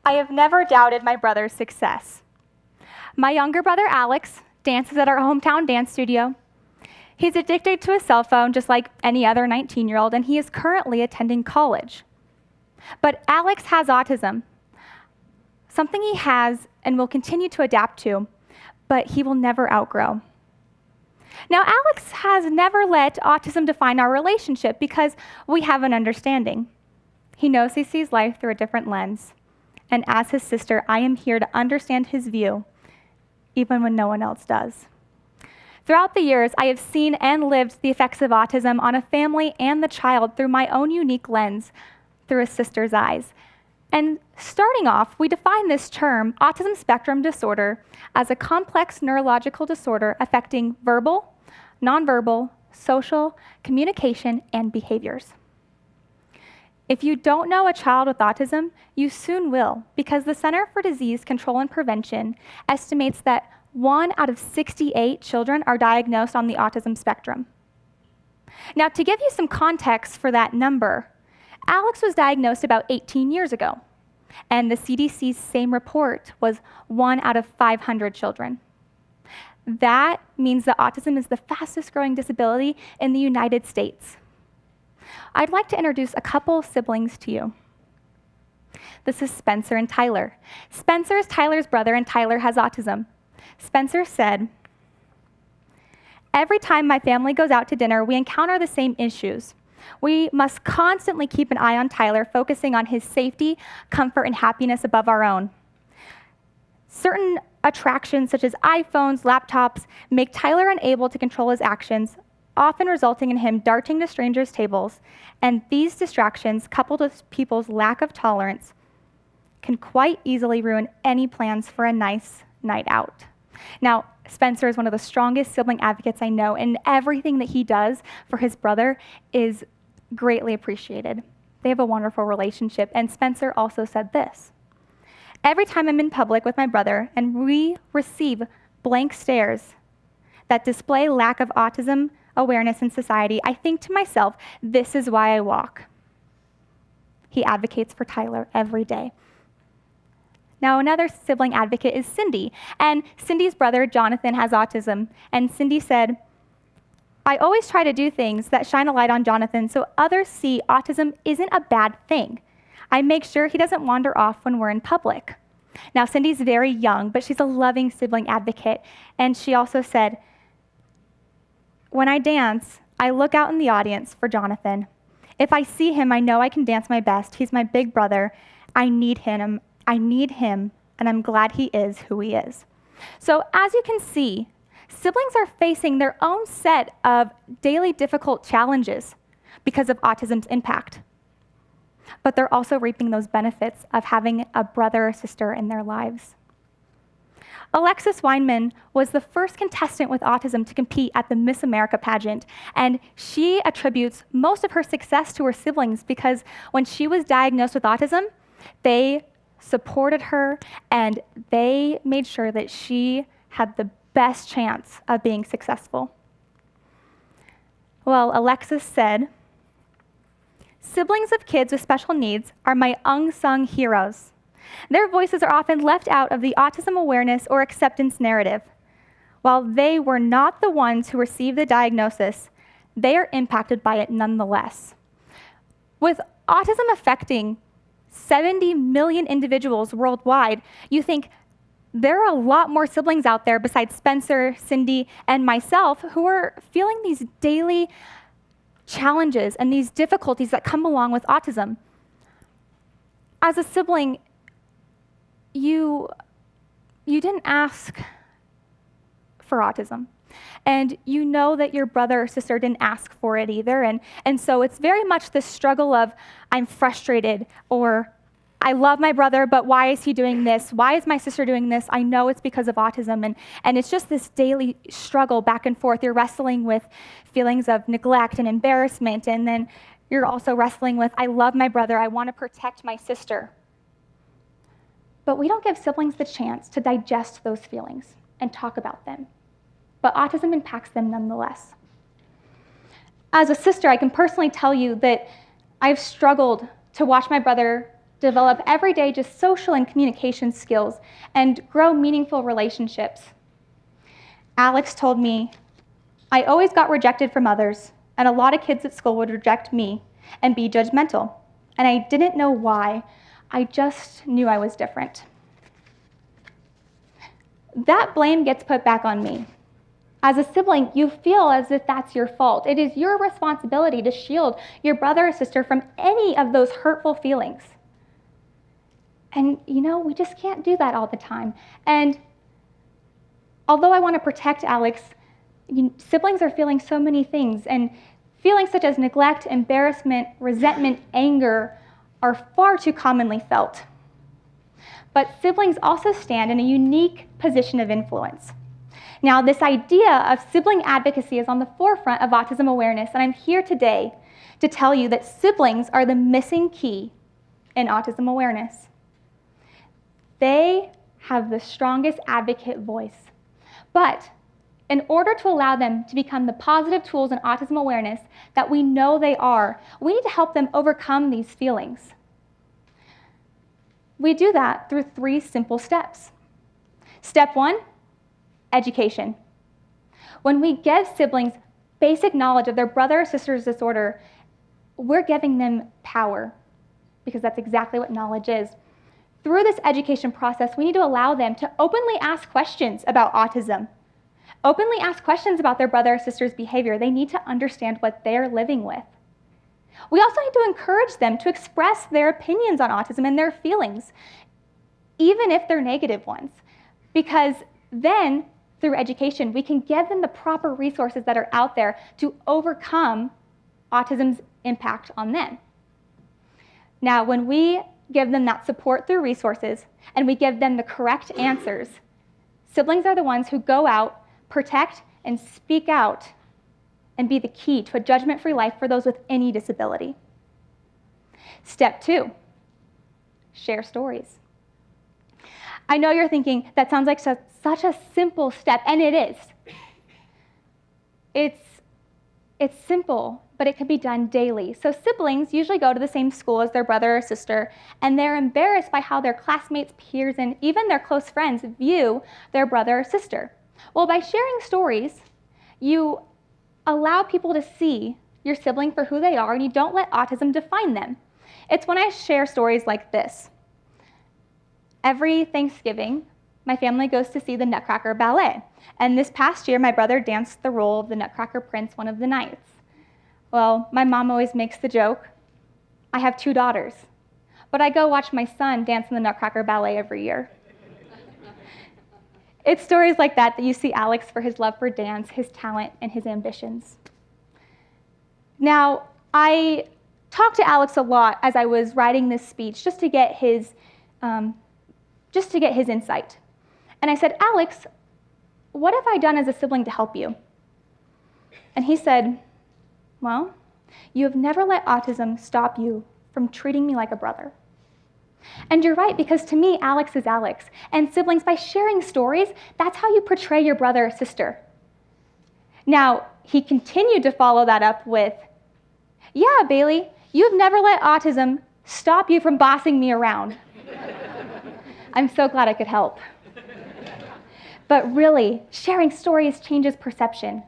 I have never doubted my brother's success. My younger brother, Alex, dances at our hometown dance studio. He's addicted to a cell phone just like any other 19-year-old, and he is currently attending college. But Alex has autism, something he has and will continue to adapt to, but he will never outgrow. Now, Alex has never let autism define our relationship because we have an understanding. He knows he sees life through a different lens, and as his sister, I am here to understand his view, even when no one else does. Throughout the years, I have seen and lived the effects of autism on a family and the child through my own unique lens, through a sister's eyes. And starting off, we define this term, autism spectrum disorder, as a complex neurological disorder affecting verbal, nonverbal, social, communication, and behaviors. If you don't know a child with autism, you soon will, because the Center for Disease Control and Prevention estimates that 1 out of 68 children are diagnosed on the autism spectrum. Now, to give you some context for that number, Alex was diagnosed about 18 years ago, and the CDC's same report was 1 out of 500 children. That means that autism is the fastest growing disability in the United States. I'd like to introduce a couple siblings to you. This is Spencer and Tyler. Spencer is Tyler's brother, and Tyler has autism. Spencer said, "Every time my family goes out to dinner, we encounter the same issues. We must constantly keep an eye on Tyler, focusing on his safety, comfort, and happiness above our own. Certain attractions, such as iPhones, laptops, make Tyler unable to control his actions, often resulting in him darting to strangers' tables, and these distractions, coupled with people's lack of tolerance, can quite easily ruin any plans for a nice night out." Now, Spencer is one of the strongest sibling advocates I know, and everything that he does for his brother is greatly appreciated. They have a wonderful relationship, and Spencer also said this: "Every time I'm in public with my brother and we receive blank stares that display lack of autism awareness in society, I think to myself, this is why I walk." He advocates for Tyler every day. Now, another sibling advocate is Cindy, and Cindy's brother, Jonathan, has autism, and Cindy said, "I always try to do things that shine a light on Jonathan so others see autism isn't a bad thing. I make sure he doesn't wander off when we're in public." Now, Cindy's very young, but she's a loving sibling advocate, and she also said, "When I dance, I look out in the audience for Jonathan. If I see him, I know I can dance my best. He's my big brother. I need him, and I'm glad he is who he is." So as you can see, siblings are facing their own set of daily difficult challenges because of autism's impact. But they're also reaping those benefits of having a brother or sister in their lives. Alexis Weinman was the first contestant with autism to compete at the Miss America pageant, and she attributes most of her success to her siblings because when she was diagnosed with autism, they supported her, and they made sure that she had the best chance of being successful. Well, Alexis said, "Siblings of kids with special needs are my unsung heroes. Their voices are often left out of the autism awareness or acceptance narrative. While they were not the ones who received the diagnosis, they are impacted by it nonetheless." With autism affecting 70 million individuals worldwide, you think there are a lot more siblings out there besides Spencer, Cindy, and myself who are feeling these daily challenges and these difficulties that come along with autism. As a sibling, you didn't ask for autism. And you know that your brother or sister didn't ask for it either. And so it's very much this struggle of, I'm frustrated, or I love my brother, but why is he doing this? Why is my sister doing this? I know it's because of autism. And it's just this daily struggle back and forth. You're wrestling with feelings of neglect and embarrassment. And then you're also wrestling with, I love my brother. I want to protect my sister. But we don't give siblings the chance to digest those feelings and talk about them. But autism impacts them nonetheless. As a sister, I can personally tell you that I've struggled to watch my brother develop everyday just social and communication skills, and grow meaningful relationships. Alex told me, I always got rejected from others, and a lot of kids at school would reject me and be judgmental. And I didn't know why. I just knew I was different. That blame gets put back on me. As a sibling, you feel as if that's your fault. It is your responsibility to shield your brother or sister from any of those hurtful feelings. And we just can't do that all the time. And although I want to protect Alex, siblings are feeling so many things, and feelings such as neglect, embarrassment, resentment, anger are far too commonly felt. But siblings also stand in a unique position of influence. Now, this idea of sibling advocacy is on the forefront of autism awareness, and I'm here today to tell you that siblings are the missing key in autism awareness. They have the strongest advocate voice. But in order to allow them to become the positive tools in autism awareness that we know they are, we need to help them overcome these feelings. We do that through 3 simple steps. Step 1, education. When we give siblings basic knowledge of their brother or sister's disorder, we're giving them power, because that's exactly what knowledge is. Through this education process, we need to allow them to openly ask questions about autism, openly ask questions about their brother or sister's behavior. They need to understand what they're living with. We also need to encourage them to express their opinions on autism and their feelings, even if they're negative ones, because then, through education, we can give them the proper resources that are out there to overcome autism's impact on them. Now, when we give them that support through resources and we give them the correct answers, siblings are the ones who go out, protect, and speak out and be the key to a judgment-free life for those with any disability. Step 2, share stories. I know you're thinking, that sounds like such a simple step, and it is. It's simple, but it can be done daily. So siblings usually go to the same school as their brother or sister, and they're embarrassed by how their classmates, peers, and even their close friends view their brother or sister. Well, by sharing stories, you allow people to see your sibling for who they are, and you don't let autism define them. It's when I share stories like this. Every Thanksgiving, my family goes to see the Nutcracker Ballet. And this past year, my brother danced the role of the Nutcracker Prince one of the nights. Well, my mom always makes the joke, I have 2 daughters, but I go watch my son dance in the Nutcracker Ballet every year. It's stories like that you see Alex for his love for dance, his talent, and his ambitions. Now, I talked to Alex a lot as I was writing this speech just to get his insight. And I said, Alex, what have I done as a sibling to help you? And he said, well, you have never let autism stop you from treating me like a brother. And you're right, because to me, Alex is Alex. And siblings, by sharing stories, that's how you portray your brother or sister. Now, he continued to follow that up with, yeah, Bailey, you've never let autism stop you from bossing me around. I'm so glad I could help. But really, sharing stories changes perception.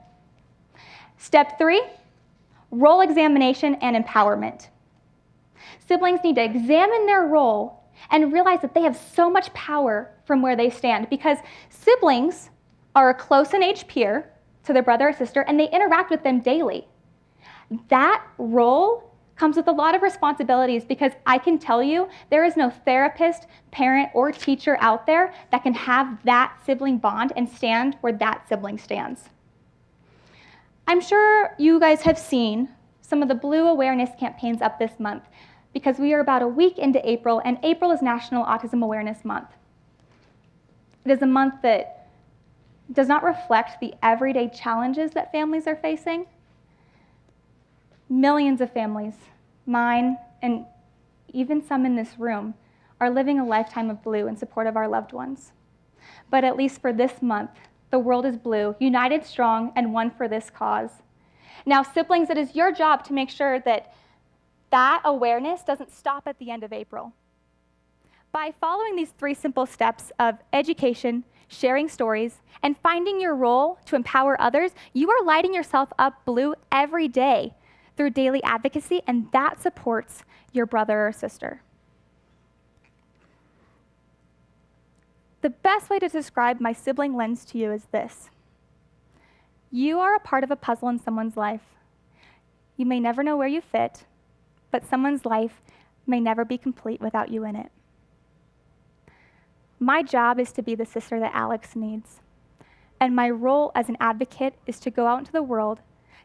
Step 3, role examination and empowerment. Siblings need to examine their role and realize that they have so much power from where they stand, because siblings are a close in age peer to their brother or sister, and they interact with them daily. That role comes with a lot of responsibilities, because I can tell you there is no therapist, parent, or teacher out there that can have that sibling bond and stand where that sibling stands. I'm sure you guys have seen some of the Blue awareness campaigns up this month, because we are about a week into April, and April is National Autism Awareness Month. It is a month that does not reflect the everyday challenges that families are facing. Millions of families, mine and even some in this room, are living a lifetime of blue in support of our loved ones. But at least for this month, the world is blue, united, strong, and one for this cause. Now, siblings, it is your job to make sure that that awareness doesn't stop at the end of April. By following these 3 simple steps of education, sharing stories, and finding your role to empower others, you are lighting yourself up blue every day through daily advocacy, and that supports your brother or sister. The best way to describe my sibling lens to you is this. You are a part of a puzzle in someone's life. You may never know where you fit, but someone's life may never be complete without you in it. My job is to be the sister that Alex needs. And my role as an advocate is to go out into the world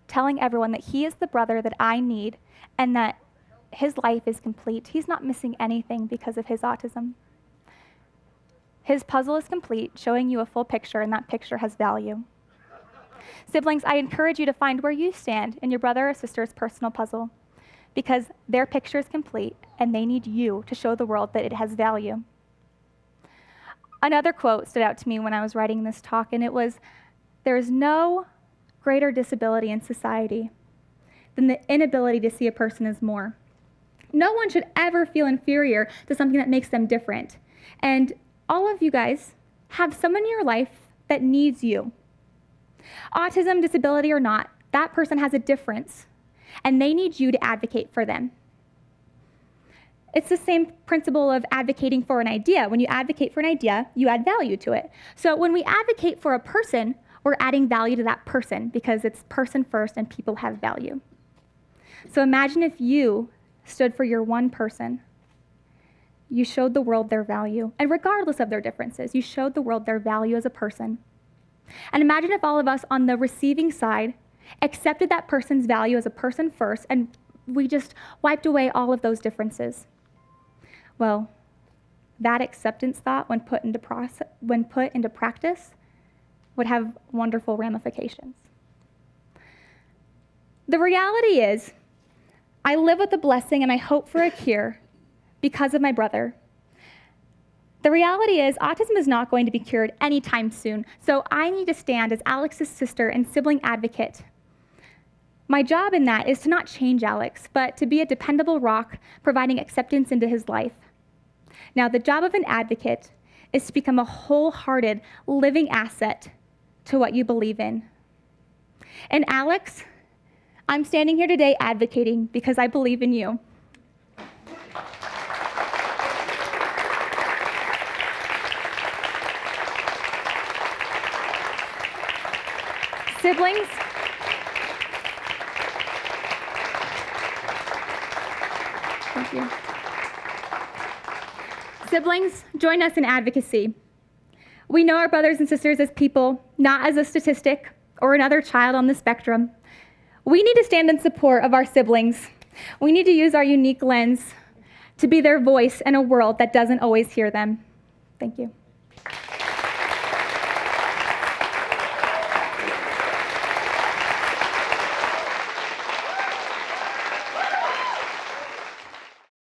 telling everyone that he is the brother that I need and that his life is complete. He's not missing anything because of his autism. His puzzle is complete, showing you a full picture, and that picture has value. Siblings, I encourage you to find where you stand in your brother or sister's personal puzzle, because their picture is complete and they need you to show the world that it has value. Another quote stood out to me when I was writing this talk, and it was, "There is no greater disability in society than the inability to see a person as more." No one should ever feel inferior to something that makes them different. And all of you guys have someone in your life that needs you. Autism, disability or not, that person has a difference, and they need you to advocate for them. It's the same principle of advocating for an idea. When you advocate for an idea, you add value to it. So when we advocate for a person, we're adding value to that person because it's person first and people have value. So imagine if you stood for your one person. You showed the world their value, and regardless of their differences, you showed the world their value as a person. And imagine if all of us on the receiving side accepted that person's value as a person first, and we just wiped away all of those differences. Well, that acceptance thought, when put into practice, would have wonderful ramifications. The reality is, I live with a blessing and I hope for a cure because of my brother. The reality is, autism is not going to be cured anytime soon, so I need to stand as Alex's sister and sibling advocate. My job in that is to not change Alex, but to be a dependable rock, providing acceptance into his life. Now, the job of an advocate is to become a wholehearted, living asset to what you believe in. And Alex, I'm standing here today advocating because I believe in you. Siblings, thank you. Siblings, join us in advocacy. We know our brothers and sisters as people, not as a statistic or another child on the spectrum. We need to stand in support of our siblings. We need to use our unique lens to be their voice in a world that doesn't always hear them. Thank you.